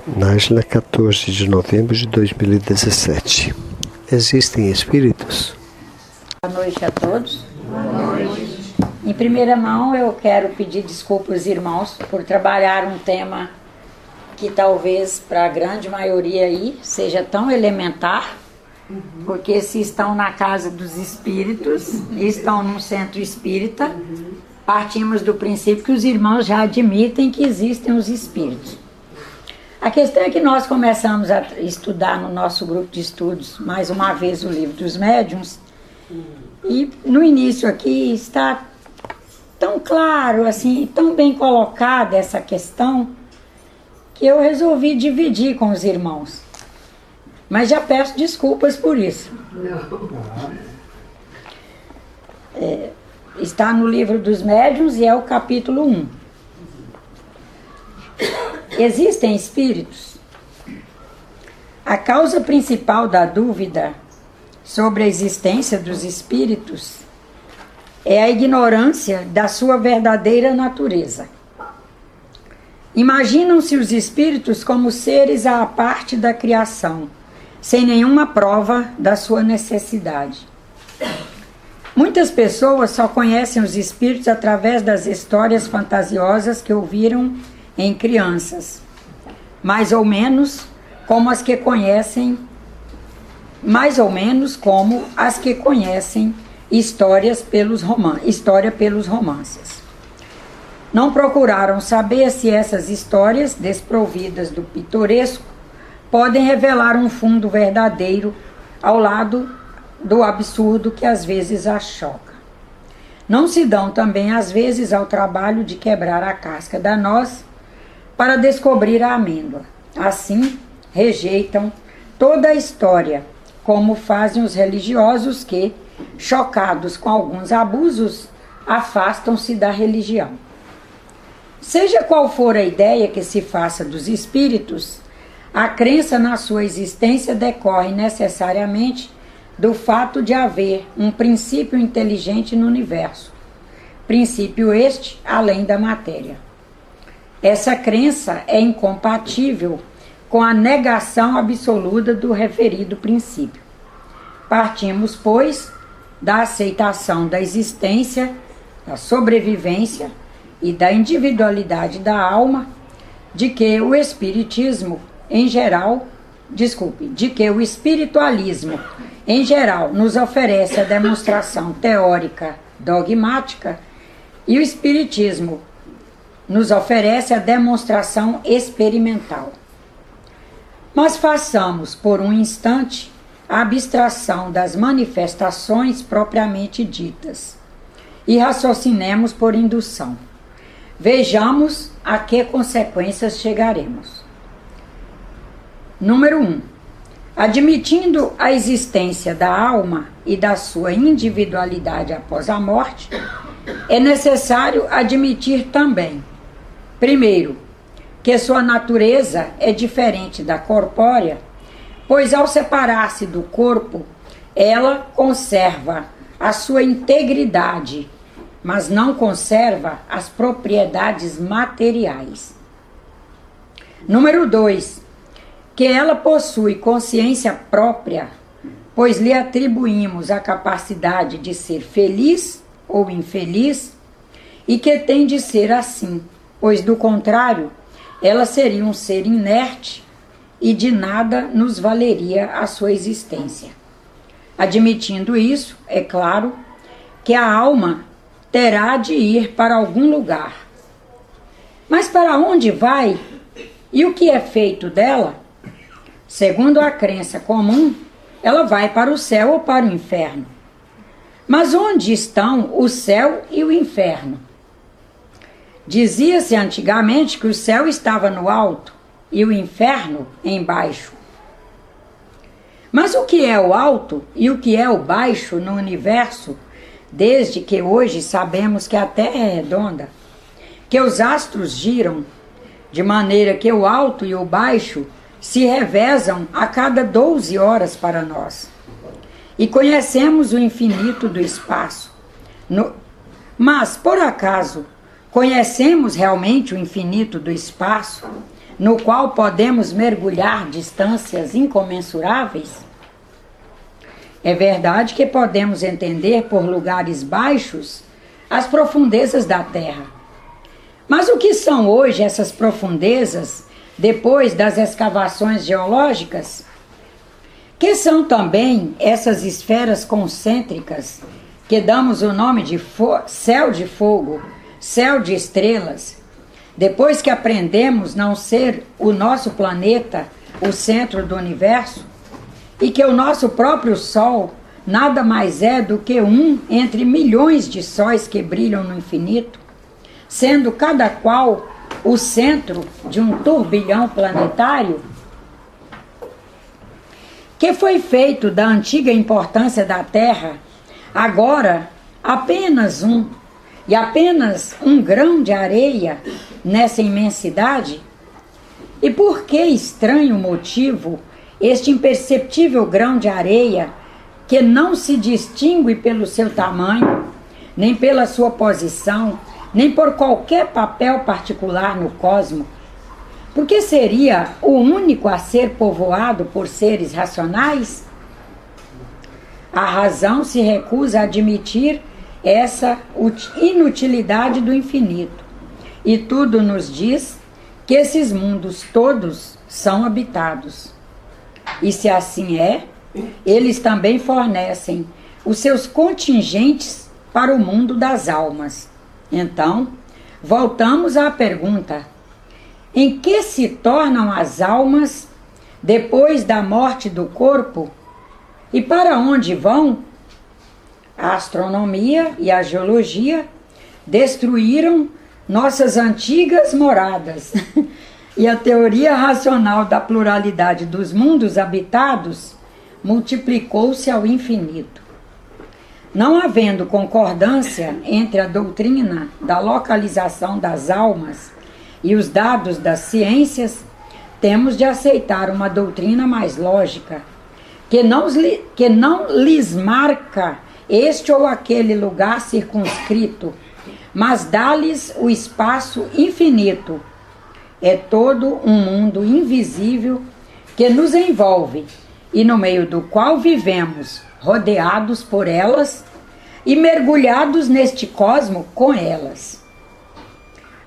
Nájila, 14 de novembro de 2017. Existem espíritos? Boa noite a todos. Boa noite. Em primeira mão, eu quero pedir desculpas aos irmãos por trabalhar um tema que talvez para a grande maioria aí seja tão elementar, porque se estão na casa dos espíritos, estão num centro espírita, partimos do princípio que os irmãos já admitem que existem os espíritos. A questão é que nós começamos a estudar no nosso grupo de estudos, mais uma vez, o livro dos médiuns, e no início aqui está tão claro, assim, tão bem colocada essa questão, que eu resolvi dividir com os irmãos. Mas já peço desculpas por isso. Está no livro dos médiuns e é o capítulo 1. Existem espíritos? A causa principal da dúvida sobre a existência dos espíritos é a ignorância da sua verdadeira natureza. Imaginam-se os espíritos como seres à parte da criação, sem nenhuma prova da sua necessidade. Muitas pessoas só conhecem os espíritos através das histórias fantasiosas que ouviram em crianças, mais ou menos como as que conhecem história pelos romances. Não procuraram saber se essas histórias, desprovidas do pitoresco, podem revelar um fundo verdadeiro ao lado do absurdo que às vezes as choca. Não se dão também às vezes ao trabalho de quebrar a casca da noz para descobrir a amêndoa. Assim, rejeitam toda a história, como fazem os religiosos que, chocados com alguns abusos, afastam-se da religião. Seja qual for a ideia que se faça dos espíritos, a crença na sua existência decorre necessariamente do fato de haver um princípio inteligente no universo, princípio este além da matéria. Essa crença é incompatível com a negação absoluta do referido princípio. Partimos, pois, da aceitação da existência, da sobrevivência e da individualidade da alma, de que o espiritualismo em geral nos oferece a demonstração teórica dogmática e o espiritismo nos oferece a demonstração experimental. Mas façamos por um instante a abstração das manifestações propriamente ditas e raciocinemos por indução. Vejamos a que consequências chegaremos. Número 1. Admitindo a existência da alma e da sua individualidade após a morte, é necessário admitir também, primeiro, que sua natureza é diferente da corpórea, pois ao separar-se do corpo, ela conserva a sua integridade, mas não conserva as propriedades materiais. Número 2. Que ela possui consciência própria, pois lhe atribuímos a capacidade de ser feliz ou infeliz, e que tem de ser assim, pois do contrário, ela seria um ser inerte e de nada nos valeria a sua existência. Admitindo isso, é claro que a alma terá de ir para algum lugar. Mas para onde vai e o que é feito dela? Segundo a crença comum, ela vai para o céu ou para o inferno. Mas onde estão o céu e o inferno? Dizia-se antigamente que o céu estava no alto e o inferno embaixo. Mas o que é o alto e o que é o baixo no universo, desde que hoje sabemos que a Terra é redonda, que os astros giram, de maneira que o alto e o baixo se revezam a cada 12 horas para nós. E conhecemos o infinito do espaço. Mas, por acaso, conhecemos realmente o infinito do espaço, no qual podemos mergulhar distâncias incomensuráveis? É verdade que podemos entender por lugares baixos as profundezas da Terra. Mas o que são hoje essas profundezas depois das escavações geológicas? Que são também essas esferas concêntricas que damos o nome de céu de fogo, céu de estrelas, depois que aprendemos não ser o nosso planeta o centro do universo e que o nosso próprio Sol nada mais é do que um entre milhões de sóis que brilham no infinito, sendo cada qual o centro de um turbilhão planetário, que foi feito da antiga importância da Terra, agora apenas um grão de areia nessa imensidade? E por que estranho motivo este imperceptível grão de areia, que não se distingue pelo seu tamanho, nem pela sua posição, nem por qualquer papel particular no cosmos, porque seria o único a ser povoado por seres racionais? A razão se recusa a admitir essa inutilidade do infinito, e tudo nos diz que esses mundos todos são habitados. E se assim é, eles também fornecem os seus contingentes para o mundo das almas. Então, voltamos à pergunta: em que se tornam as almas depois da morte do corpo? E para onde vão? A astronomia e a geologia destruíram nossas antigas moradas e a teoria racional da pluralidade dos mundos habitados multiplicou-se ao infinito. Não havendo concordância entre a doutrina da localização das almas e os dados das ciências, temos de aceitar uma doutrina mais lógica, que não lhes marca este ou aquele lugar circunscrito, mas dá-lhes o espaço infinito. É todo um mundo invisível que nos envolve e no meio do qual vivemos, rodeados por elas e mergulhados neste cosmo com elas.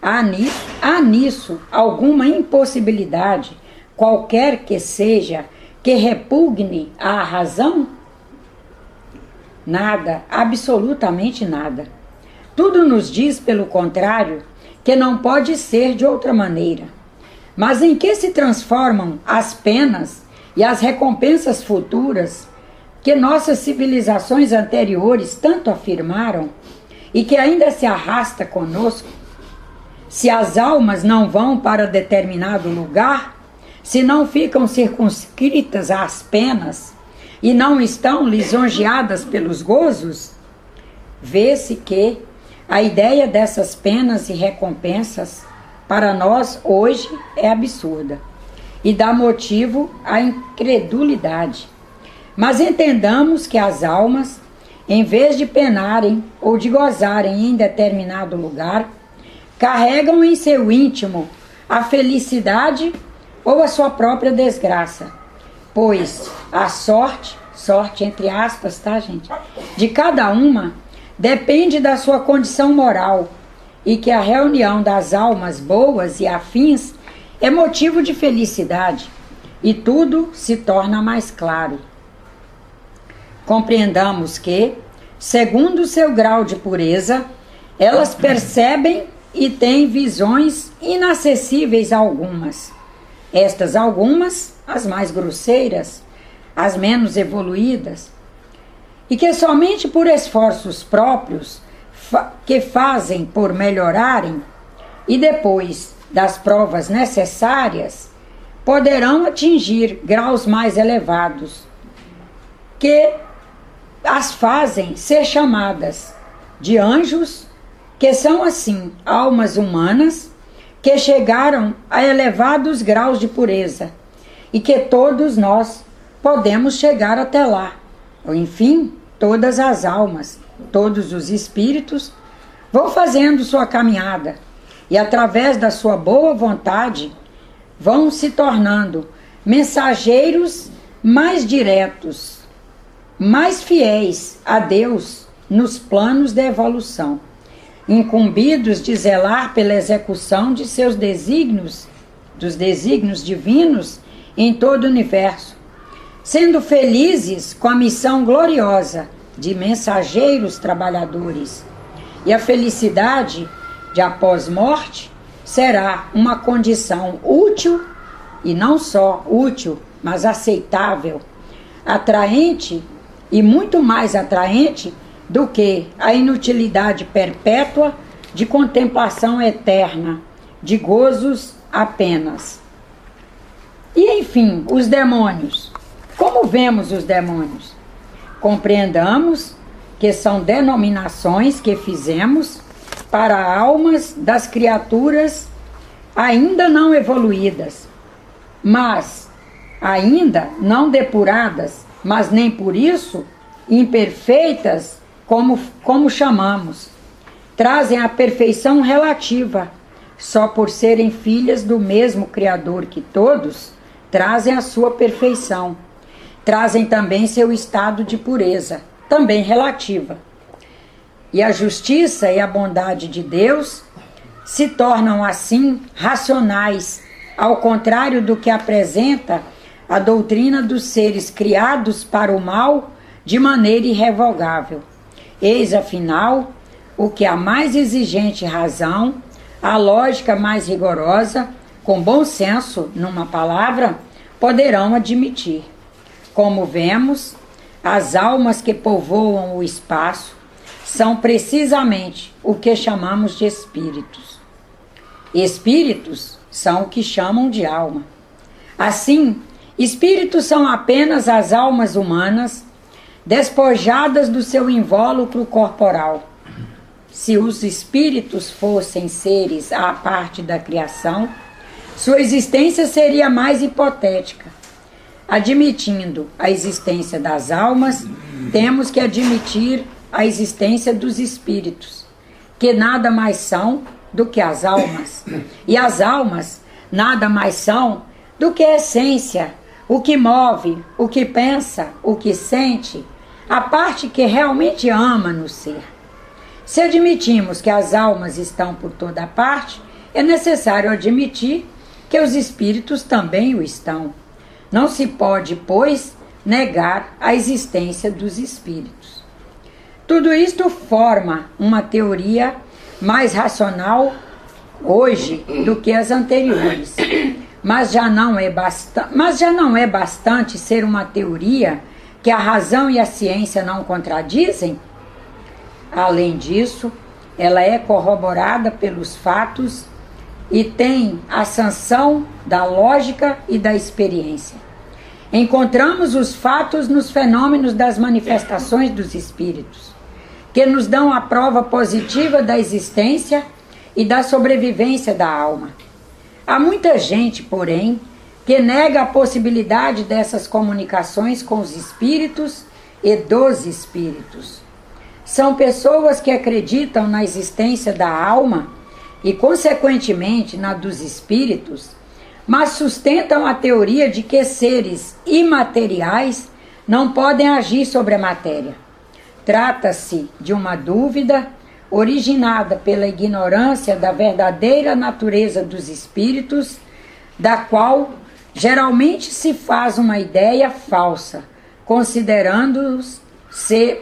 Há nisso alguma impossibilidade, qualquer que seja, que repugne à razão? Nada, absolutamente nada. Tudo nos diz, pelo contrário, que não pode ser de outra maneira. Mas em que se transformam as penas e as recompensas futuras que nossas civilizações anteriores tanto afirmaram e que ainda se arrasta conosco? Se as almas não vão para determinado lugar, se não ficam circunscritas às penas e não estão lisonjeadas pelos gozos, vê-se que a ideia dessas penas e recompensas para nós hoje é absurda e dá motivo à incredulidade. Mas entendamos que as almas, em vez de penarem ou de gozarem em determinado lugar, carregam em seu íntimo a felicidade ou a sua própria desgraça, pois a sorte entre aspas, tá, gente, de cada uma depende da sua condição moral, e que a reunião das almas boas e afins é motivo de felicidade, e tudo se torna mais claro. Compreendamos que, segundo o seu grau de pureza, elas percebem e têm visões inacessíveis a algumas. Estas algumas, as mais grosseiras, as menos evoluídas, e que somente por esforços próprios que fazem por melhorarem e depois das provas necessárias, poderão atingir graus mais elevados, que as fazem ser chamadas de anjos, que são assim almas humanas que chegaram a elevados graus de pureza e que todos nós podemos chegar até lá. Enfim, todas as almas, todos os espíritos vão fazendo sua caminhada e através da sua boa vontade vão se tornando mensageiros mais diretos, mais fiéis a Deus nos planos da evolução, incumbidos de zelar pela execução de seus desígnios, dos desígnios divinos em todo o universo, sendo felizes com a missão gloriosa de mensageiros trabalhadores. E a felicidade de após morte será uma condição útil, e não só útil, mas aceitável, atraente e muito mais atraente do que a inutilidade perpétua de contemplação eterna, de gozos apenas. E enfim, os demônios. Como vemos os demônios? Compreendamos que são denominações que fizemos para almas das criaturas ainda não evoluídas, mas ainda não depuradas, mas nem por isso imperfeitas, como chamamos. Trazem a perfeição relativa, só por serem filhas do mesmo Criador que todos, trazem a sua perfeição. Trazem também seu estado de pureza, também relativa. E a justiça e a bondade de Deus se tornam assim racionais, ao contrário do que apresenta a doutrina dos seres criados para o mal de maneira irrevogável. Eis, afinal, o que a mais exigente razão, a lógica mais rigorosa, com bom senso, numa palavra, poderão admitir. Como vemos, as almas que povoam o espaço são precisamente o que chamamos de espíritos. Espíritos são o que chamam de alma. Assim, espíritos são apenas as almas humanas despojadas do seu invólucro corporal. Se os espíritos fossem seres à parte da criação, sua existência seria mais hipotética. Admitindo a existência das almas, temos que admitir a existência dos espíritos, que nada mais são do que as almas. E as almas nada mais são do que a essência, o que move, o que pensa, o que sente, a parte que realmente ama no ser. Se admitimos que as almas estão por toda parte, é necessário admitir que os espíritos também o estão. Não se pode, pois, negar a existência dos espíritos. Tudo isto forma uma teoria mais racional hoje do que as anteriores, mas já não é bastante ser uma teoria que a razão e a ciência não contradizem? Além disso, ela é corroborada pelos fatos e tem a sanção da lógica e da experiência. Encontramos os fatos nos fenômenos das manifestações dos espíritos, que nos dão a prova positiva da existência e da sobrevivência da alma. Há muita gente, porém, que nega a possibilidade dessas comunicações com os espíritos e dos espíritos. São pessoas que acreditam na existência da alma e, consequentemente, na dos espíritos, mas sustentam a teoria de que seres imateriais não podem agir sobre a matéria. Trata-se de uma dúvida originada pela ignorância da verdadeira natureza dos espíritos, da qual geralmente se faz uma ideia falsa,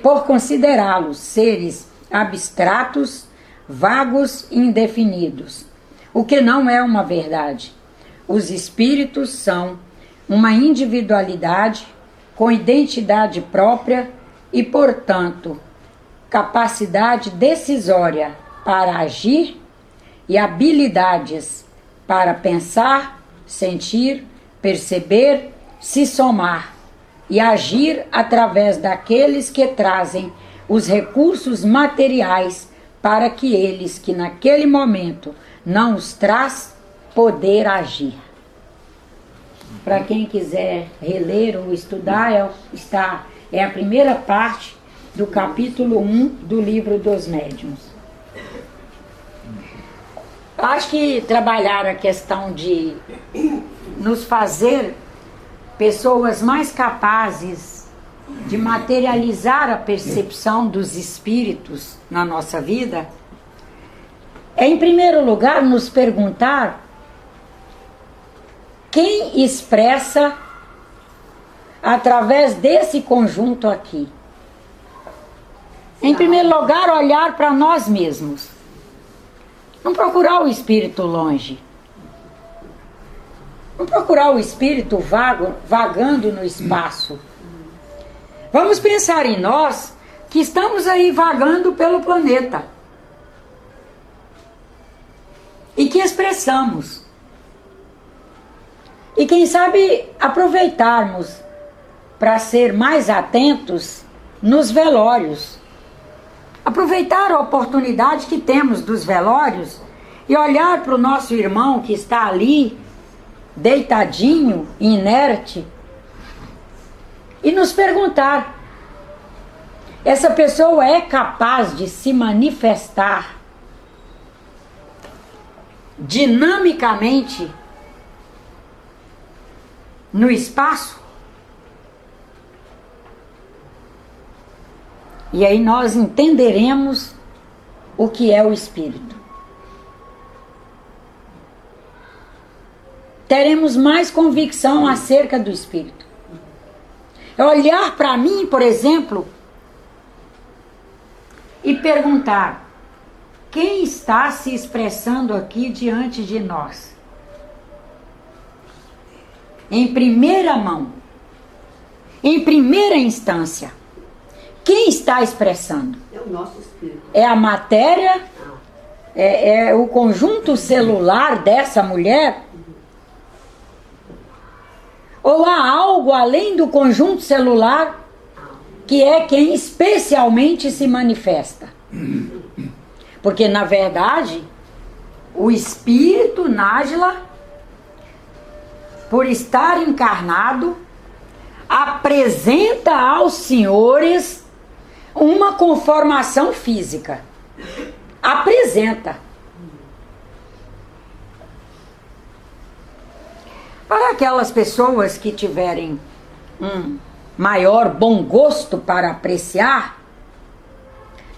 por considerá-los seres abstratos, vagos e indefinidos, o que não é uma verdade. Os espíritos são uma individualidade com identidade própria e, portanto, capacidade decisória para agir e habilidades para pensar, sentir, perceber, se somar e agir através daqueles que trazem os recursos materiais para que eles, que naquele momento não os traz, poder agir. Para quem quiser reler ou estudar, é a primeira parte do capítulo 1 do Livro dos Médiuns. Eu acho que trabalhar a questão de nos fazer pessoas mais capazes de materializar a percepção dos espíritos na nossa vida é, em primeiro lugar, nos perguntar quem expressa através desse conjunto aqui. Em primeiro lugar, olhar para nós mesmos. Não procurar o espírito longe. Não procurar o espírito vagando no espaço. Vamos pensar em nós que estamos aí vagando pelo planeta. E que expressamos. E quem sabe aproveitarmos para ser mais atentos nos velórios. Aproveitar a oportunidade que temos dos velórios e olhar para o nosso irmão que está ali, deitadinho, inerte, e nos perguntar: essa pessoa é capaz de se manifestar dinamicamente no espaço? E aí nós entenderemos o que é o espírito. Teremos mais convicção acerca do espírito. É olhar para mim, por exemplo, e perguntar: quem está se expressando aqui diante de nós? Em primeira mão, em primeira instância, quem está expressando? É o nosso espírito. É a matéria? É o conjunto celular dessa mulher? Ou há algo além do conjunto celular que é quem especialmente se manifesta? Porque, na verdade, o espírito Nájila, por estar encarnado, apresenta aos senhores uma conformação física. Apresenta. Para aquelas pessoas que tiverem um maior bom gosto para apreciar,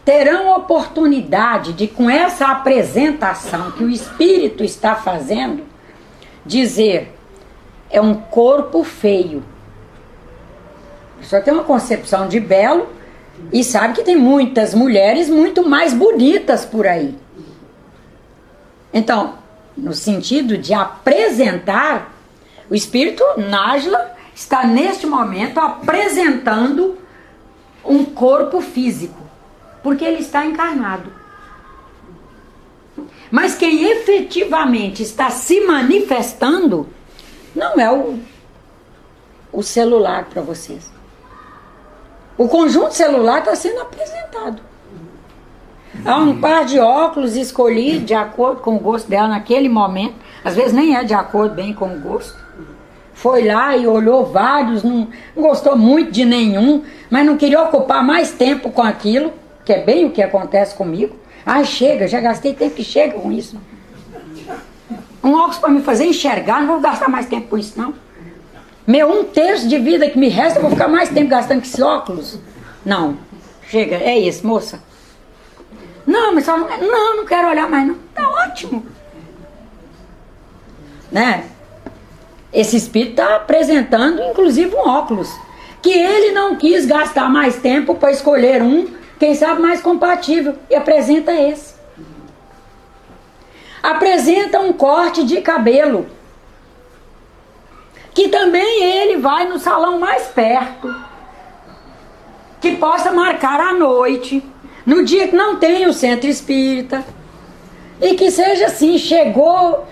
terão oportunidade de, com essa apresentação que o espírito está fazendo, dizer: é um corpo feio. A pessoa tem uma concepção de belo e sabe que tem muitas mulheres muito mais bonitas por aí. Então, no sentido de apresentar, o espírito Nájila está neste momento apresentando um corpo físico, porque ele está encarnado. Mas quem efetivamente está se manifestando não é o celular para vocês. O conjunto celular está sendo apresentado. Há um par de óculos escolhido de acordo com o gosto dela naquele momento. Às vezes nem é de acordo bem com o gosto. Foi lá e olhou vários, não gostou muito de nenhum, mas não queria ocupar mais tempo com aquilo, que é bem o que acontece comigo. Ah, chega, já gastei tempo que chega com isso. Um óculos para me fazer enxergar, não vou gastar mais tempo com isso, não. Meu 1/3 de vida que me resta, eu vou ficar mais tempo gastando com esses óculos? Não. Chega, é isso, moça. Não, mas só não quero olhar mais, não. Tá ótimo. Né? Esse espírito está apresentando, inclusive, um óculos. Que ele não quis gastar mais tempo para escolher um, quem sabe, mais compatível. E apresenta esse. Apresenta um corte de cabelo. Que também ele vai no salão mais perto, que possa marcar à noite, no dia que não tem o centro espírita, e que seja assim: chegou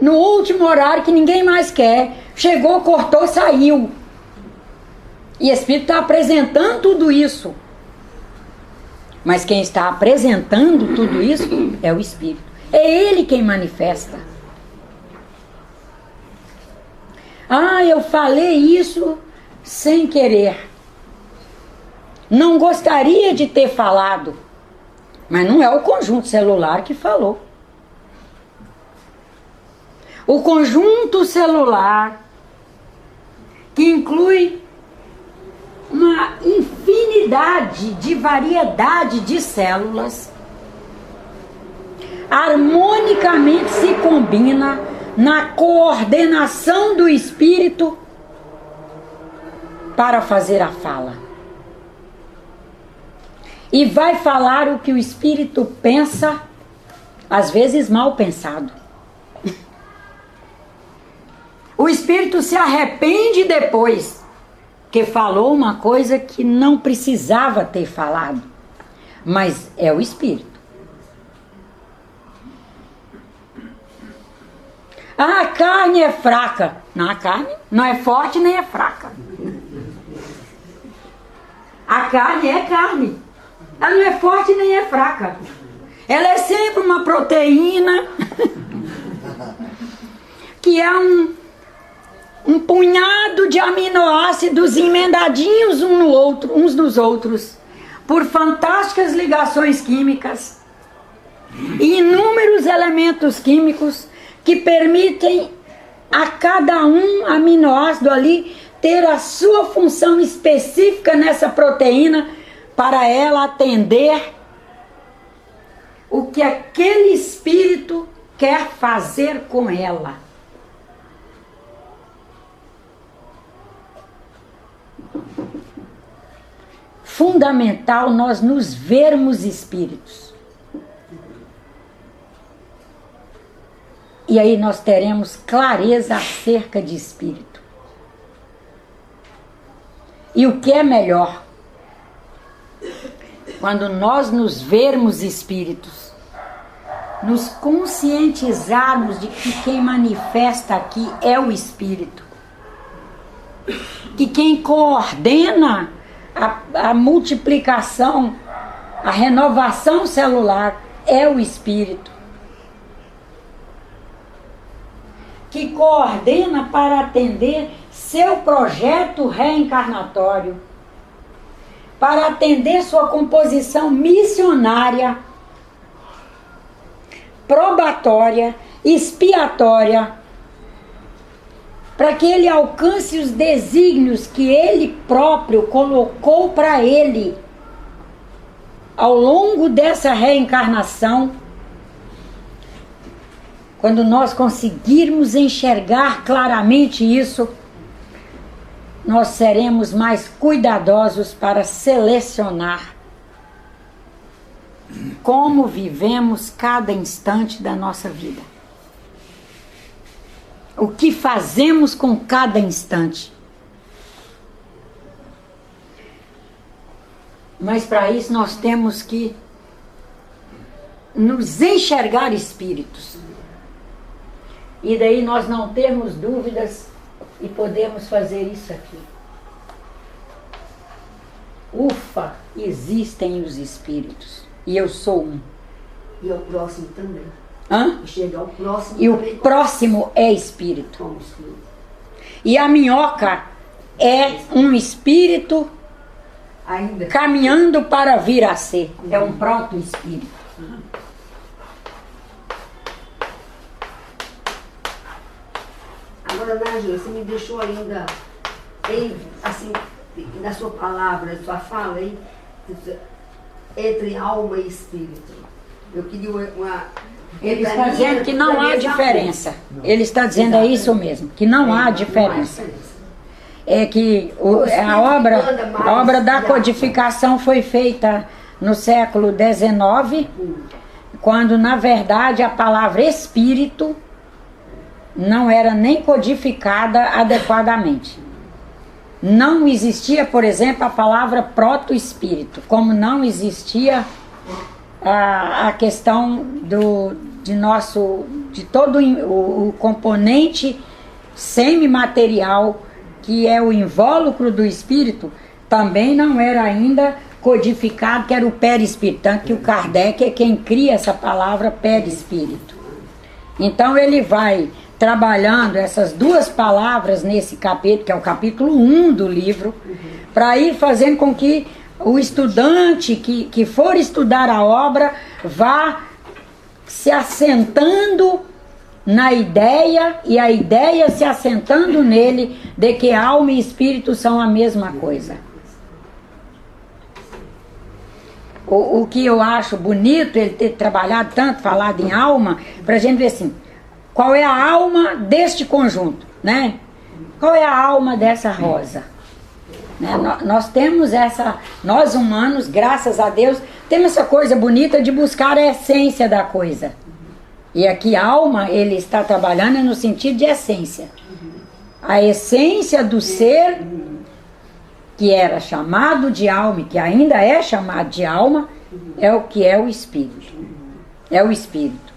no último horário que ninguém mais quer, chegou, cortou, saiu. E o espírito está apresentando tudo isso. Mas quem está apresentando tudo isso é o espírito. É ele quem manifesta. Ah, eu falei isso sem querer. Não gostaria de ter falado. Mas não é o conjunto celular que falou. o conjunto celular, que inclui uma infinidade de variedade de células, harmonicamente se combina na coordenação do espírito para fazer a fala. E vai falar o que o espírito pensa, às vezes mal pensado. O espírito se arrepende depois, que falou uma coisa que não precisava ter falado, mas é o espírito. Ah, a carne é fraca. Não, a carne não é forte nem é fraca. A carne é carne. Ela não é forte nem é fraca. Ela é sempre uma proteína que é um punhado de aminoácidos emendadinhos uns nos outros, por fantásticas ligações químicas e inúmeros elementos químicos que permitem a cada um aminoácido ali ter a sua função específica nessa proteína para ela atender o que aquele espírito quer fazer com ela. Fundamental nós nos vermos espíritos. E aí nós teremos clareza acerca de espírito. E o que é melhor? Quando nós nos vermos espíritos, nos conscientizarmos de que quem manifesta aqui é o espírito. Que quem coordena a multiplicação, a renovação celular é o espírito. Que coordena para atender seu projeto reencarnatório, para atender sua composição missionária, probatória, expiatória, para que ele alcance os desígnios que ele próprio colocou para ele ao longo dessa reencarnação. Quando nós conseguirmos enxergar claramente isso, nós seremos mais cuidadosos para selecionar como vivemos cada instante da nossa vida. O que fazemos com cada instante. Mas para isso nós temos que nos enxergar espíritos. E daí nós não termos dúvidas e podemos fazer isso aqui. Ufa, existem os espíritos. E eu sou um. E o próximo também. Hã? Chega ao próximo. E o próximo é espírito. Como espírito. E a minhoca é um espírito Ainda. caminhando para vir a ser. É um proto-espírito. Agora, Nájila, você me deixou ainda, assim, na sua palavra, na sua fala aí, entre alma e espírito. Eu queria uma... Ele está dizendo que não há diferença. Ele está dizendo é isso mesmo, que não há diferença. É que a obra da codificação foi feita no século XIX, quando na verdade a palavra espírito não era nem codificada adequadamente. Não existia, por exemplo, a palavra proto-espírito, como não existia a questão de todo o componente semimaterial, que é o invólucro do espírito, também não era ainda codificado, que era o perispírito, tanto que o Kardec é quem cria essa palavra perispírito. Então ele vai trabalhando essas duas palavras nesse capítulo, que é o capítulo 1 do livro, para ir fazendo com que o estudante que for estudar a obra vá se assentando na ideia e a ideia se assentando nele de que alma e espírito são a mesma coisa. O que eu acho bonito ele ter trabalhado tanto, falado em alma, para a gente ver assim, qual é a alma deste conjunto, né? Qual é a alma dessa rosa? Né? Nós temos nós humanos, graças a Deus, temos essa coisa bonita de buscar a essência da coisa. E aqui alma, ele está trabalhando no sentido de essência. A essência do ser, que era chamado de alma, e que ainda é chamado de alma, é o que é o espírito. É o espírito.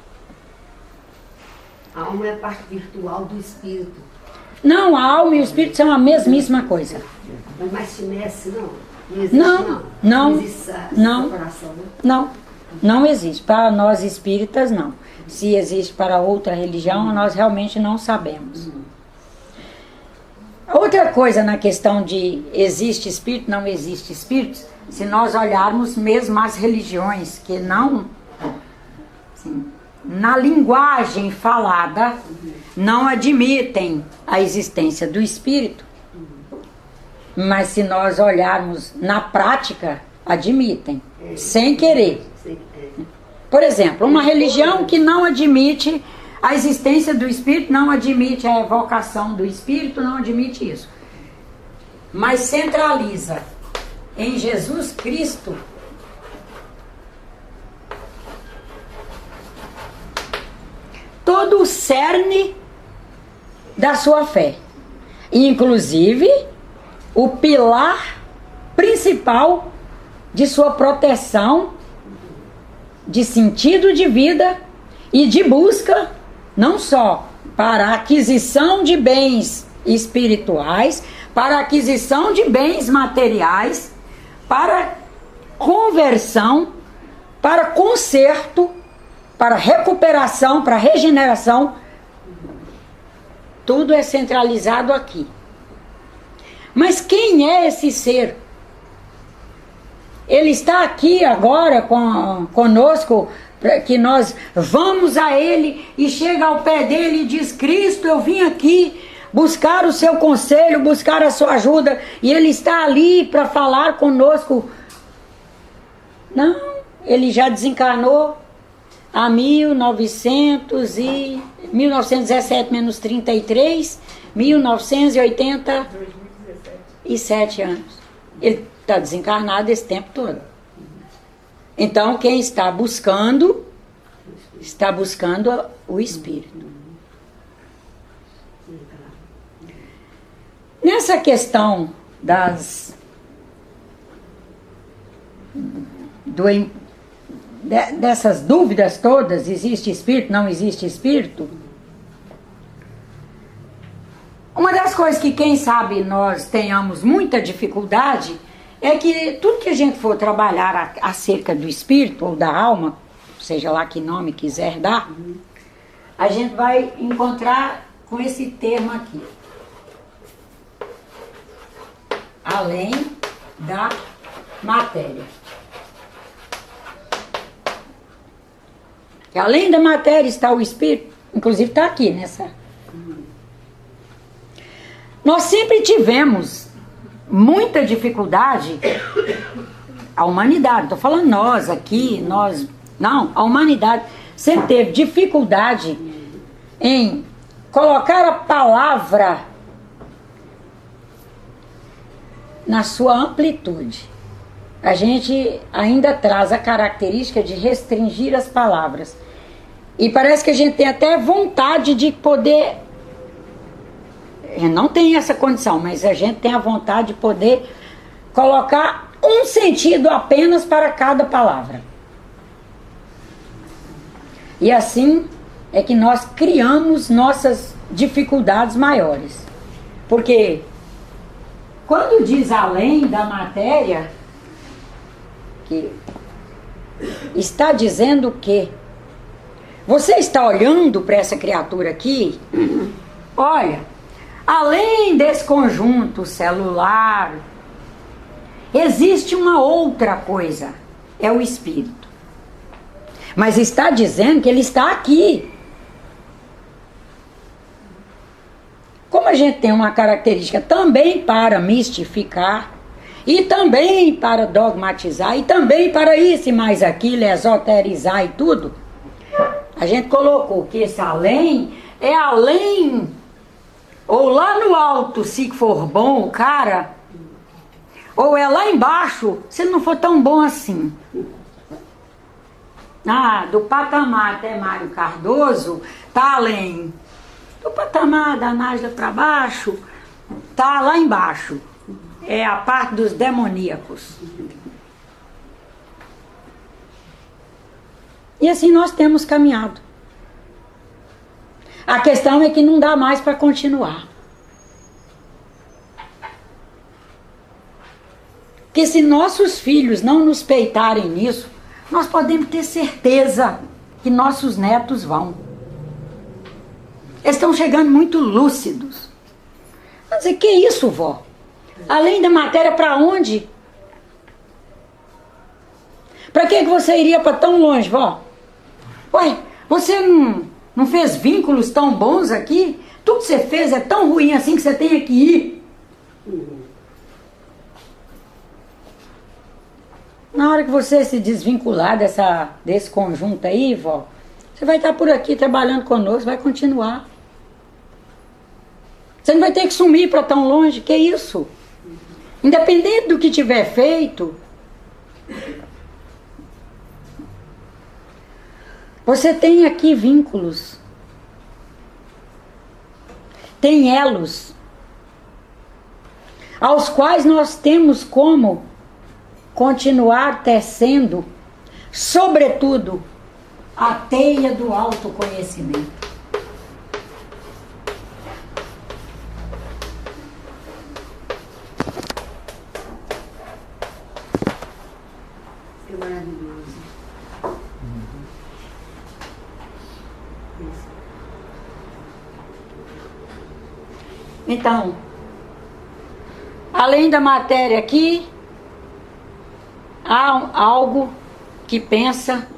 A alma é a parte virtual do espírito. Não, a alma e o espírito são a mesmíssima coisa. Mas se mexe, não? Não existe, Não, não, Não existe essa não. separação, né? Não, não existe. Para nós espíritas, não. Se existe para outra religião, nós realmente não sabemos. Outra coisa na questão de existe espírito, não existe espírito, se nós olharmos mesmo as religiões que não, assim, na linguagem falada, não admitem a existência do espírito, mas se nós olharmos na prática, admitem, sem querer. Por exemplo, uma religião que não admite a existência do espírito, não admite a evocação do espírito, não admite isso, mas centraliza em Jesus Cristo todo o cerne da sua fé, inclusive o pilar principal de sua proteção, de sentido de vida e de busca, não só para a aquisição de bens espirituais, para a aquisição de bens materiais, para conversão, para conserto, para recuperação, para regeneração. Tudo é centralizado aqui. Mas quem é esse ser? Ele está aqui agora conosco, que nós vamos a ele e chega ao pé dele e diz: Cristo, eu vim aqui buscar o seu conselho, buscar a sua ajuda, e ele está ali para falar conosco. Não, ele já desencarnou a 1917 menos 33, 1987 anos. Ele está desencarnado esse tempo todo. Então quem está buscando o espírito. Nessa questão dessas dúvidas todas, existe espírito, não existe espírito, uma das coisas que, quem sabe, nós tenhamos muita dificuldade é que tudo que a gente for trabalhar acerca do espírito ou da alma, seja lá que nome quiser dar, a gente vai encontrar com esse termo aqui: além da matéria. Que além da matéria está o espírito, inclusive está aqui nessa. Nós sempre tivemos muita dificuldade, a humanidade, estou falando nós aqui, não, a humanidade sempre teve dificuldade em colocar a palavra na sua amplitude. A gente ainda traz a característica de restringir as palavras. E parece que a gente tem até vontade de poder... não tem essa condição, mas a gente tem a vontade de poder colocar um sentido apenas para cada palavra. E assim é que nós criamos nossas dificuldades maiores. Porque quando diz além da matéria, que está dizendo que você está olhando para essa criatura aqui, olha, além desse conjunto celular, existe uma outra coisa, é o espírito. Mas está dizendo que ele está aqui. como a gente tem uma característica também para mistificar, e também para dogmatizar, e também para isso e mais aquilo, esoterizar e tudo, a gente colocou que esse além é além, ou lá no alto, se for bom o cara, ou é lá embaixo, se não for tão bom assim. Do patamar até Mário Cardoso, tá além. Do patamar da Nájila para baixo, tá lá embaixo. É a parte dos demoníacos. E assim nós temos caminhado. A questão é que não dá mais para continuar. Porque se nossos filhos não nos peitarem nisso, nós podemos ter certeza que nossos netos vão. Eles estão chegando muito lúcidos. Vamos dizer, que isso, vó? Além da matéria, para onde? Para que você iria para tão longe, vó? Ué, você não fez vínculos tão bons aqui? Tudo que você fez é tão ruim assim que você tem que ir. Na hora que você se desvincular desse conjunto aí, vó, você vai estar por aqui trabalhando conosco, vai continuar. Você não vai ter que sumir para tão longe, que isso? Independente do que tiver feito, você tem aqui vínculos, tem elos, aos quais nós temos como continuar tecendo, sobretudo, a teia do autoconhecimento. É maravilhoso. Então, além da matéria aqui, há algo que pensa,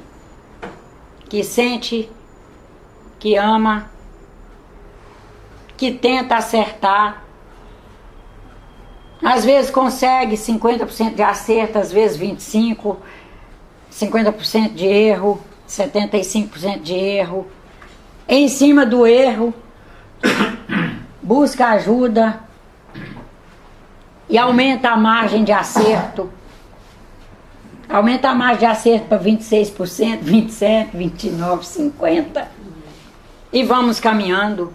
que sente, que ama, que tenta acertar. Às vezes consegue 50% de acerto, às vezes 25%, 50% de erro, 75% de erro. Em cima do erro, busca ajuda e aumenta a margem de acerto. Aumenta a margem de acerto para 26%, 27%, 29%, 50%. E vamos caminhando.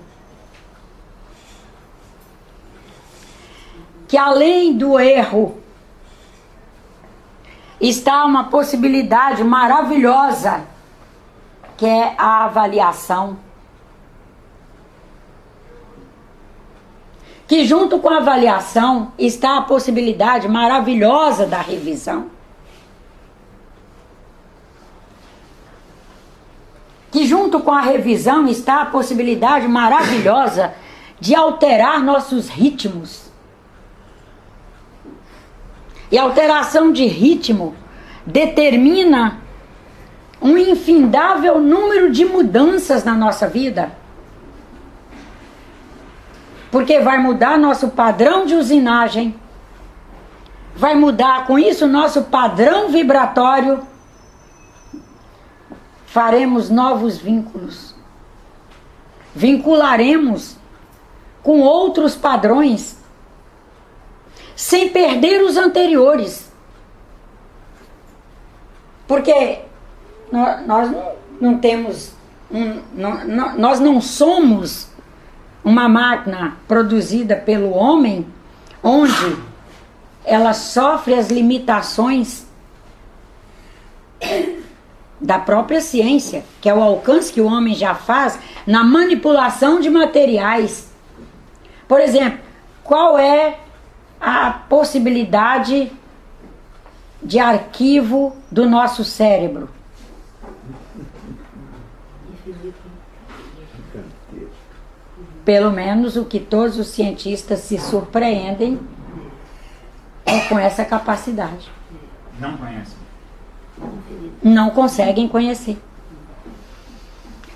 Que além do erro, está uma possibilidade maravilhosa, que é a avaliação. Que junto com a avaliação está a possibilidade maravilhosa da revisão. Que junto com a revisão está a possibilidade maravilhosa de alterar nossos ritmos. E a alteração de ritmo determina um infindável número de mudanças na nossa vida. Porque vai mudar nosso padrão de usinagem, vai mudar com isso nosso padrão vibratório, faremos novos vínculos, vincularemos com outros padrões, sem perder os anteriores. Porque nós não temos, nós não somos uma máquina produzida pelo homem, onde ela sofre as limitações da própria ciência, que é o alcance que o homem já faz na manipulação de materiais. Por exemplo, qual é a possibilidade de arquivo do nosso cérebro? Pelo menos o que todos os cientistas se surpreendem é com essa capacidade. Não conhecem. Não conseguem conhecer.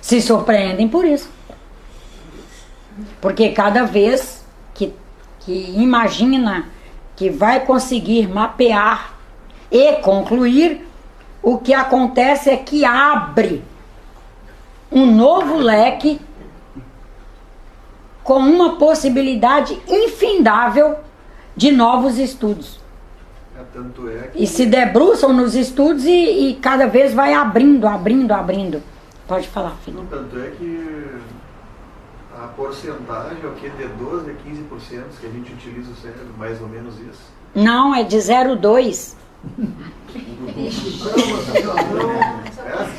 Se surpreendem por isso. Porque cada vez que imagina que vai conseguir mapear e concluir, o que acontece é que abre um novo leque com uma possibilidade infindável de novos estudos. Tanto é que... E se debruçam nos estudos e cada vez vai abrindo. Pode falar, filho. Não, tanto é que a porcentagem é o que? De 12% a 15% que a gente utiliza o cérebro, mais ou menos isso. Não, é de 0,2%. É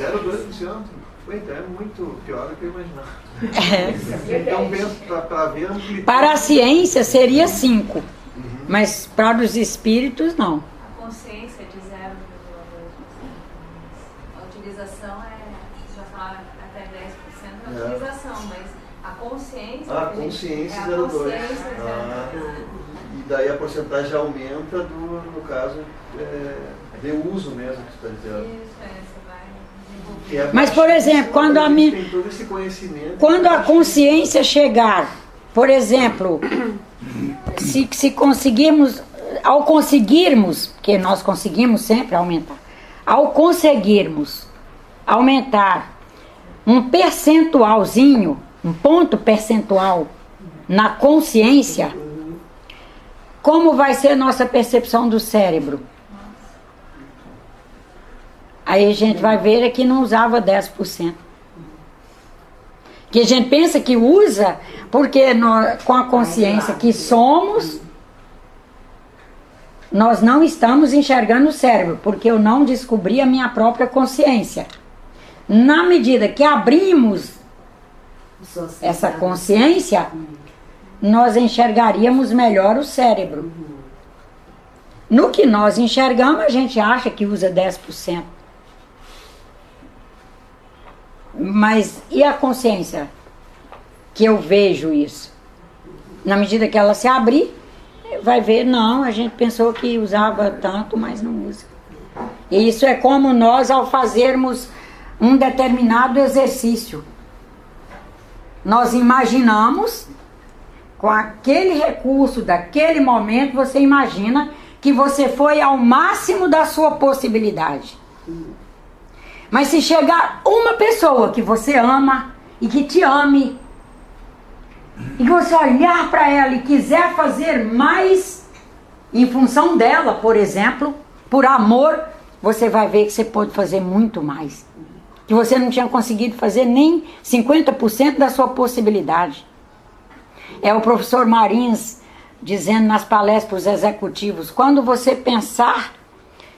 0,2%. Então é muito pior do que eu imaginava. Então, para ver a amplitude. Para a ciência seria 5%, mas para os espíritos não. A consciência de 0,2%. A utilização já falaram até 10% da utilização, mas a consciência. A consciência é 0,2%. E daí a porcentagem aumenta no caso, de uso mesmo que você está dizendo. Isso, você vai. Mas, por exemplo, quando a consciência chegar, por exemplo, se conseguirmos, ao conseguirmos, porque nós conseguimos sempre aumentar, ao conseguirmos aumentar um percentualzinho, um ponto percentual na consciência, como vai ser nossa percepção do cérebro? Aí a gente vai ver que não usava 10%. Que a gente pensa que usa porque nós, com a consciência que somos, nós não estamos enxergando o cérebro, porque eu não descobri a minha própria consciência. Na medida que abrimos essa consciência, nós enxergaríamos melhor o cérebro. No que nós enxergamos, a gente acha que usa 10%. Mas e a consciência? Que eu vejo isso. Na medida que ela se abrir, vai ver, não, a gente pensou que usava tanto, mas não usa. E isso é como nós ao fazermos um determinado exercício. Nós imaginamos, com aquele recurso, daquele momento, você imagina que você foi ao máximo da sua possibilidade. Mas se chegar uma pessoa que você ama e que te ame, e que você olhar para ela e quiser fazer mais em função dela, por exemplo, por amor, você vai ver que você pode fazer muito mais. Que você não tinha conseguido fazer nem 50% da sua possibilidade. É o professor Marins dizendo nas palestras para os executivos, quando você pensar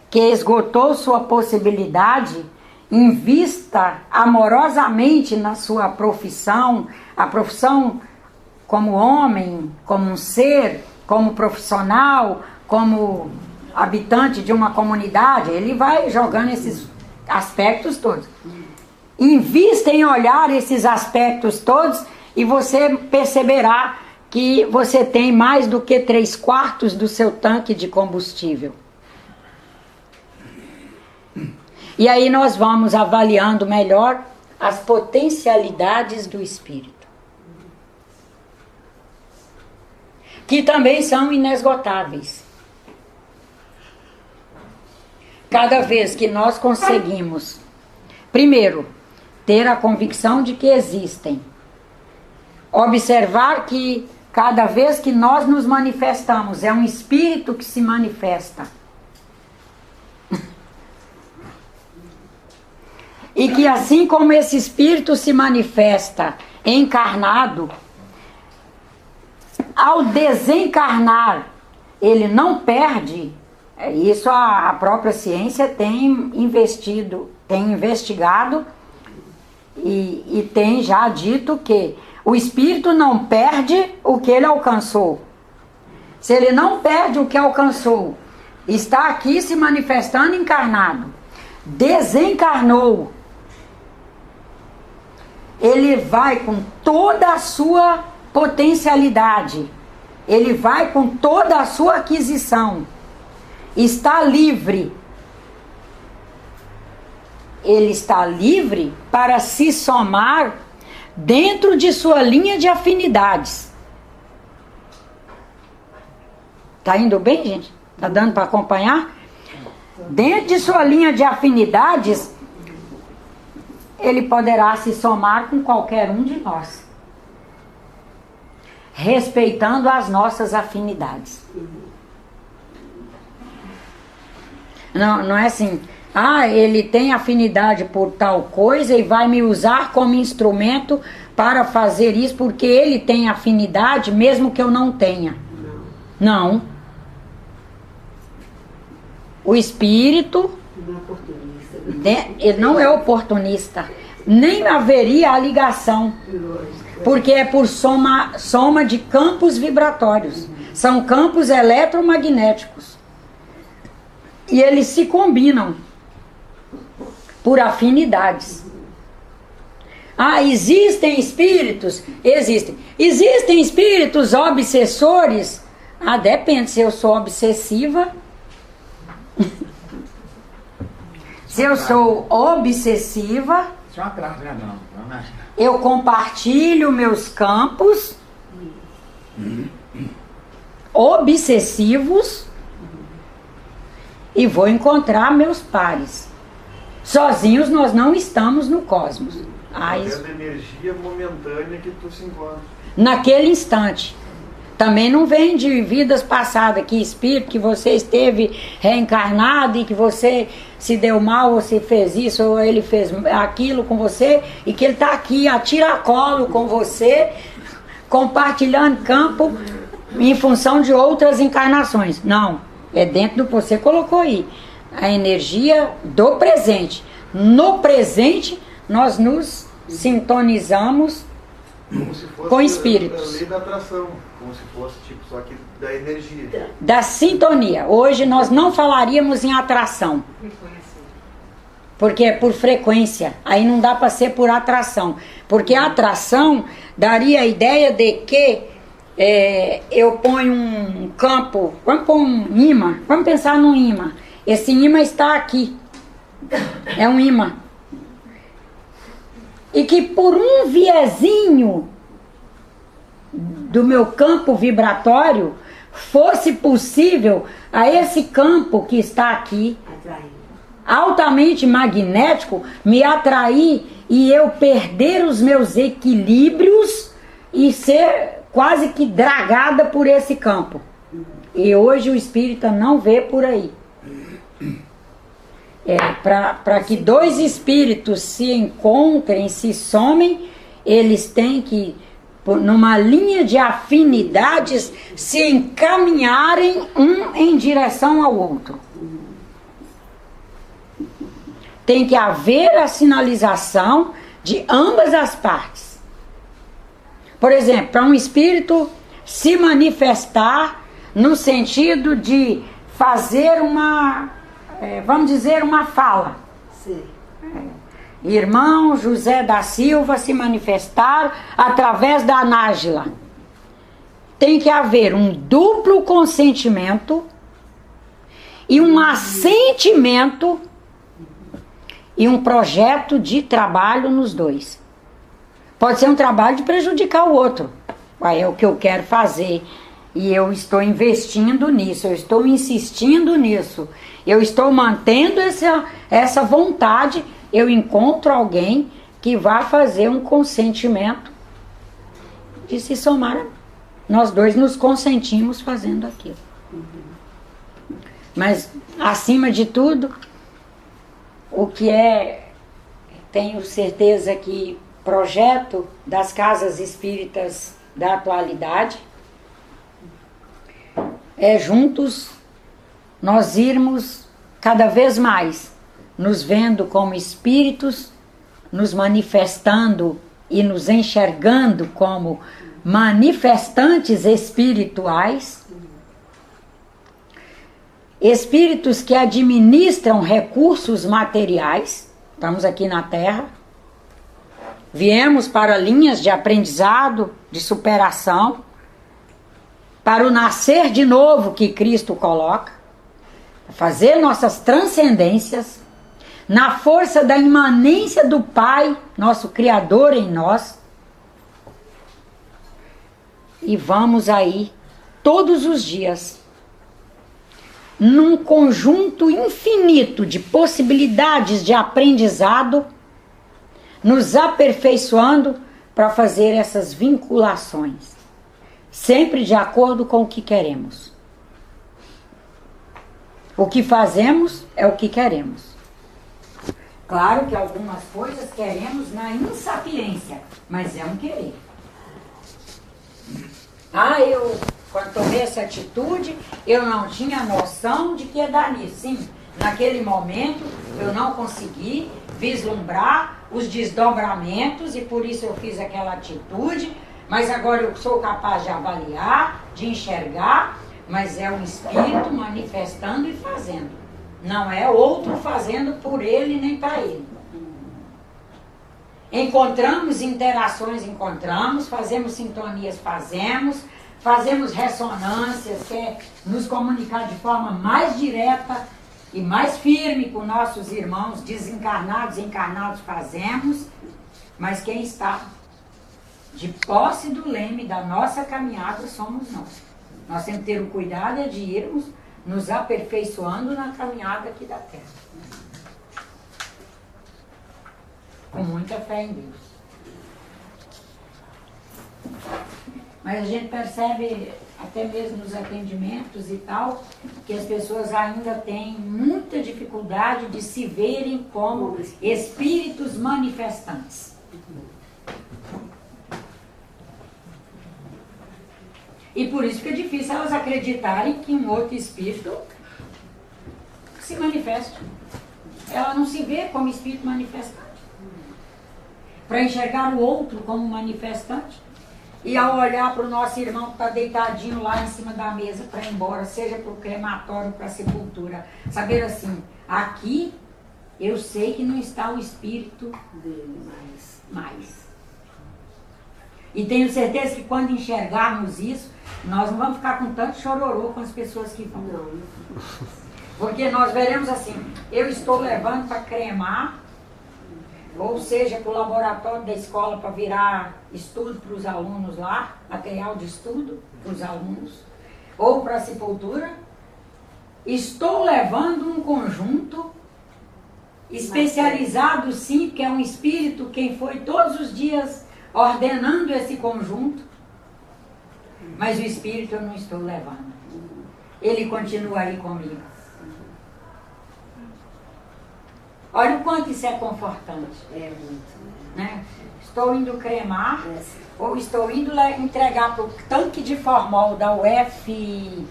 que esgotou sua possibilidade, invista amorosamente na sua profissão, a profissão como homem, como um ser, como profissional, como habitante de uma comunidade. Ele vai jogando esses aspectos todos. Invista em olhar esses aspectos todos e você perceberá que você tem mais do que 3/4 do seu tanque de combustível. E aí nós vamos avaliando melhor as potencialidades do espírito, que também são inesgotáveis. Cada vez que nós conseguimos, primeiro, ter a convicção de que existem, observar que cada vez que nós nos manifestamos, é um espírito que se manifesta. E que assim como esse espírito se manifesta encarnado, ao desencarnar, ele não perde. Isso a própria ciência tem investigado e tem já dito que o espírito não perde o que ele alcançou. Se ele não perde o que alcançou, está aqui se manifestando encarnado, desencarnou, ele vai com toda a sua potencialidade, ele vai com toda a sua aquisição, está livre. Ele está livre para se somar dentro de sua linha de afinidades. Tá indo bem, gente? Tá dando para acompanhar? Dentro de sua linha de afinidades, ele poderá se somar com qualquer um de nós, respeitando as nossas afinidades. Não é assim, ele tem afinidade por tal coisa e vai me usar como instrumento para fazer isso porque ele tem afinidade mesmo que eu não tenha. Não. O espírito ele não é oportunista, nem haveria a ligação, porque é por soma de campos vibratórios, são campos eletromagnéticos e eles se combinam por afinidades. Existem espíritos? Existem espíritos obsessores? Depende, se eu sou obsessiva. Se eu sou obsessiva, eu compartilho meus campos obsessivos e vou encontrar meus pares. Sozinhos nós não estamos no cosmos. Aquela energia momentânea que tu se encontra. Naquele instante. Também não vem de vidas passadas, que espírito que você esteve reencarnado e que você se deu mal, ou você fez isso, ou ele fez aquilo com você, e que ele está aqui a tiracolo com você, compartilhando campo em função de outras encarnações. Não, é dentro do que você colocou aí, a energia do presente. No presente, nós nos sintonizamos com espíritos. A lei da atração, como se fosse só que da energia. Da sintonia. Hoje nós não falaríamos em atração. Porque é por frequência. Aí não dá para ser por atração. Porque a atração daria a ideia de que eu ponho um campo, vamos pôr um ímã, vamos pensar num ímã. Esse ímã está aqui. É um ímã. E que por um viezinho do meu campo vibratório fosse possível a esse campo que está aqui, altamente magnético, me atrair e eu perder os meus equilíbrios e ser quase que dragada por esse campo. E hoje o espírita não vê por aí. Para que dois espíritos se encontrem, se somem, eles têm que, numa linha de afinidades, se encaminharem um em direção ao outro. Tem que haver a sinalização de ambas as partes. Por exemplo, para um espírito se manifestar no sentido de fazer uma, vamos dizer, uma fala. Sim. Irmão José da Silva se manifestar através da Nájila. Tem que haver um duplo consentimento e um assentimento e um projeto de trabalho nos dois. Pode ser um trabalho de prejudicar o outro. É o que eu quero fazer e eu estou investindo nisso, eu estou insistindo nisso, eu estou mantendo essa vontade. Eu encontro alguém que vai fazer um consentimento de se somar. Nós dois nos consentimos fazendo aquilo. Mas, acima de tudo, o que tenho certeza que projeto das casas espíritas da atualidade é juntos nós irmos cada vez mais nos vendo como espíritos, nos manifestando e nos enxergando como manifestantes espirituais, espíritos que administram recursos materiais. Estamos aqui na Terra, viemos para linhas de aprendizado, de superação, para o nascer de novo que Cristo coloca, fazer nossas transcendências, na força da imanência do Pai, nosso Criador em nós, e vamos aí, todos os dias, num conjunto infinito de possibilidades de aprendizado, nos aperfeiçoando para fazer essas vinculações, sempre de acordo com o que queremos. O que fazemos é o que queremos. Claro que algumas coisas queremos na insapiência, mas é um querer. Eu, quando tomei essa atitude, eu não tinha noção de que ia dar nisso. Sim, naquele momento eu não consegui vislumbrar os desdobramentos e por isso eu fiz aquela atitude, mas agora eu sou capaz de avaliar, de enxergar, mas é o Espírito manifestando e fazendo. Não é outro fazendo por ele nem para ele. Encontramos interações, encontramos, fazemos sintonias, fazemos ressonâncias, que é nos comunicar de forma mais direta e mais firme com nossos irmãos desencarnados e encarnados fazemos, mas quem está de posse do leme da nossa caminhada somos nós. Nós temos que ter o cuidado de irmos nos aperfeiçoando na caminhada aqui da Terra. Com muita fé em Deus. Mas a gente percebe, até mesmo nos atendimentos e tal, que as pessoas ainda têm muita dificuldade de se verem como espíritos manifestantes. E por isso que é difícil elas acreditarem que um outro espírito se manifeste. Ela não se vê como espírito manifestante. Para enxergar o outro como manifestante. E ao olhar para o nosso irmão que está deitadinho lá em cima da mesa para ir embora, seja para o crematório, para a sepultura, saber assim, aqui eu sei que não está o espírito dele mais. E tenho certeza que quando enxergarmos isso, nós não vamos ficar com tanto chororô com as pessoas que vão. Não. Porque nós veremos assim, eu estou levando para cremar, ou seja, para o laboratório da escola para virar estudo para os alunos lá, material de estudo para os alunos, ou para a sepultura. Estou levando um conjunto especializado, sim, que é um espírito, quem foi todos os dias ordenando esse conjunto, mas o espírito eu não estou levando. Ele continua aí comigo. Olha o quanto isso é confortante. É muito. Né? Estou indo cremar, ou estou indo entregar para o tanque de formol da UFRJ,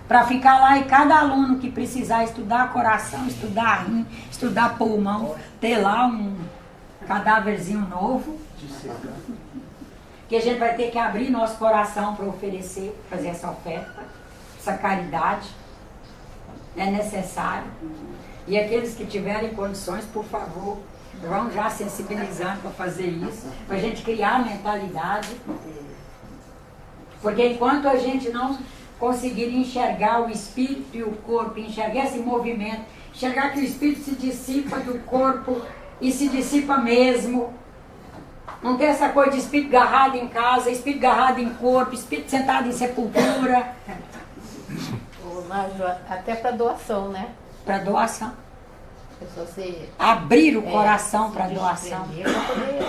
para ficar lá e cada aluno que precisar estudar coração, estudar rim, estudar pulmão, ter lá um cadáverzinho novo, que a gente vai ter que abrir nosso coração para oferecer, fazer essa oferta, essa caridade. É necessário. E aqueles que tiverem condições, por favor, vão já sensibilizando para fazer isso, para a gente criar a mentalidade. Porque enquanto a gente não conseguir enxergar o espírito e o corpo, enxergar esse movimento, enxergar que o espírito se dissipa do corpo e se dissipa mesmo. Não tem essa coisa de espírito agarrado em casa, espírito agarrado em corpo, espírito sentado em sepultura. Mas até para doação, né? Para doação. Se abrir o coração para doação. Poder...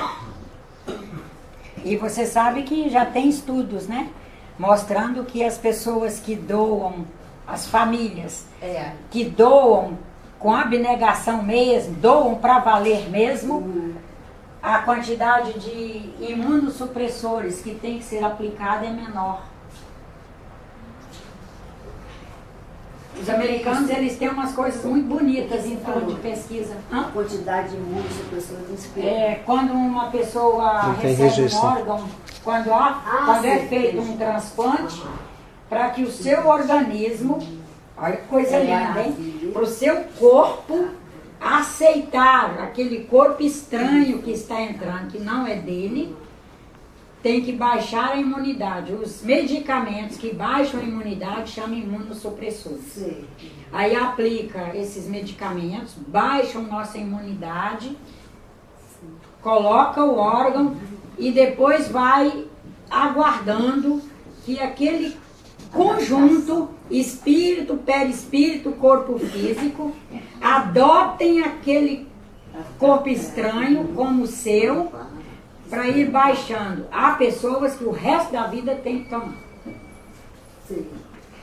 E você sabe que já tem estudos, né? Mostrando que as pessoas que doam, as famílias, que doam com abnegação mesmo, doam para valer mesmo, a quantidade de imunossupressores que tem que ser aplicada é menor. Os americanos, eles têm umas coisas muito bonitas em torno de pesquisa. A quantidade de imunossupressores no espírito. Quando uma pessoa recebe um órgão, quando é feito um transplante, para que o seu organismo, olha que coisa linda, hein? Para o seu corpo aceitar aquele corpo estranho que está entrando, que não é dele, tem que baixar a imunidade. Os medicamentos que baixam a imunidade chamam imunossupressores. Sim. Aí aplica esses medicamentos, baixam nossa imunidade, coloca o órgão e depois vai aguardando que aquele conjunto, espírito, perispírito, corpo físico, adotem aquele corpo estranho como seu, para ir baixando. Há pessoas que o resto da vida tem que tomar.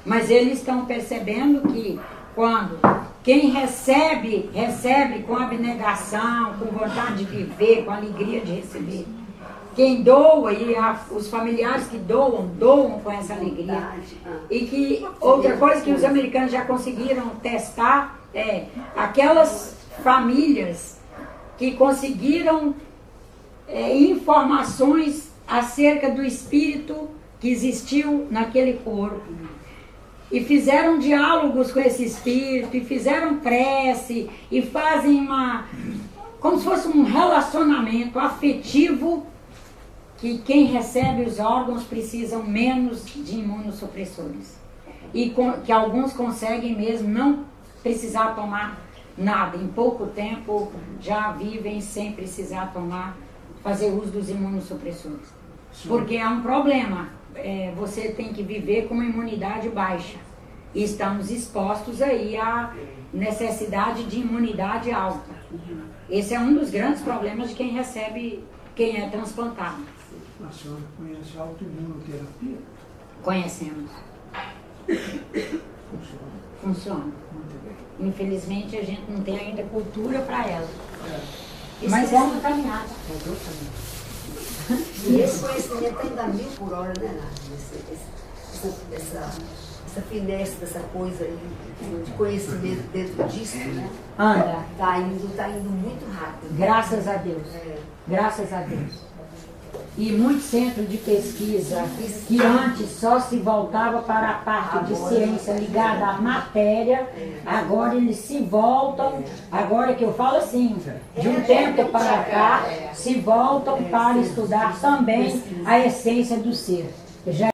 Mas eles estão percebendo que quando quem recebe, recebe com abnegação, com vontade de viver, com alegria de receber. Quem doa, e os familiares que doam, doam com essa alegria. E que outra coisa que os americanos já conseguiram testar é aquelas famílias que conseguiram informações acerca do espírito que existiu naquele corpo. E fizeram diálogos com esse espírito, e fizeram prece, e fazem como se fosse um relacionamento afetivo, que quem recebe os órgãos precisam menos de imunossupressores. E que alguns conseguem mesmo não precisar tomar nada. Em pouco tempo já vivem sem precisar fazer uso dos imunossupressores. Porque é um problema. Você tem que viver com uma imunidade baixa. E estamos expostos aí à necessidade de imunidade alta. Esse é um dos grandes problemas de quem quem é transplantado. A senhora conhece a autoimunoterapia? Conhecemos. Funciona. Infelizmente a gente não tem ainda cultura para ela. Mas é uma caminhada. E esse conhecimento ainda 1000 por hora, né, Nádia? Essa finesse dessa coisa aí, de conhecimento dentro disso, né? Anda. Tá indo muito rápido. Graças a Deus. Graças a Deus. E muitos centros de pesquisa que antes só se voltava para a parte de ciência ligada à matéria, agora eles se voltam, agora que eu falo assim, de um tempo para cá, se voltam para estudar também a essência do ser.